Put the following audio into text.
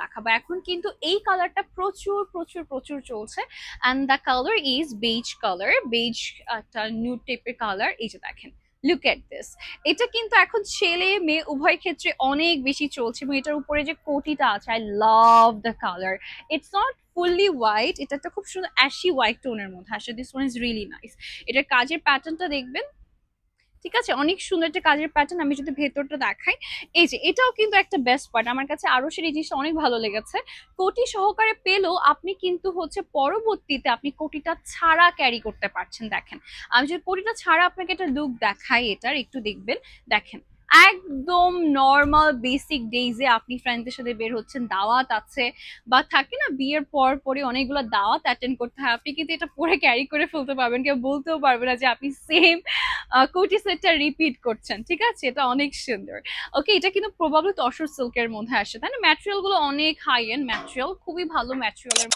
দেখাবো। এখন কিন্তু এই কালারটা প্রচুর প্রচুর প্রচুর চলছে, and the colour is beige colour, beige একটা নিউড টাইপের কালার। এই যে দেখেন, লুক এট দিস। এটা কিন্তু এখন ছেলে মেয়ে উভয় ক্ষেত্রে অনেক বেশি চলছে, এবং এটার উপরে যে কোটিটা আছে, I love the colour. It's not fully white, এটা একটা খুব সুন্দর অ্যাশি হোয়াইট টোনের মধ্যে আসে। This one is really nice. এটার কাজের প্যাটার্নটা দেখবেন, ঠিক আছে, অনেক সুন্দর একটা কাজের প্যাটার্ন। আমি যদি ভেতরটা দেখাই, এই যে এটাও কিন্তু একটা বেস্ট পার্ট আমার কাছে, আরো সেই জিনিসটা অনেক ভালো লেগেছে। কোটি সহকারে পেলেও আপনি কিন্তু হচ্ছে পরবর্তীতে আপনি কোটিটা ছাড়া ক্যারি করতে পারছেন। দেখেন, আমি যদি কোটিটা ছাড়া আপনাকে একটা লুক দেখাই, এটার একটু দেখবেন। দেখেন, একদম নর্মাল বেসিক ডেইজে আপনি ফ্রেন্ডদের সাথে বের হচ্ছেন, দাওয়াত আছে বা থাকে না বিয়ের পর পরে অনেকগুলো দাওয়াত অ্যাটেন্ড করতে হয়, আপনি কিন্তু এটা পরে ক্যারি করে ফেলতে পারবেন, কেউ বলতেও পারবে না যে আপনি সেম কোটি সেটটা রিপিট করছেন। ঠিক আছে, এটা অনেক সুন্দর। ওকে, এটা কিন্তু প্রবাবলি তসর সিল্কের মধ্যে আসে, তাই না? ম্যাটেরিয়াল গুলো অনেক হাই এন্ড ম্যাটেরিয়াল, খুবই ভালো ম্যাটেরিয়ালের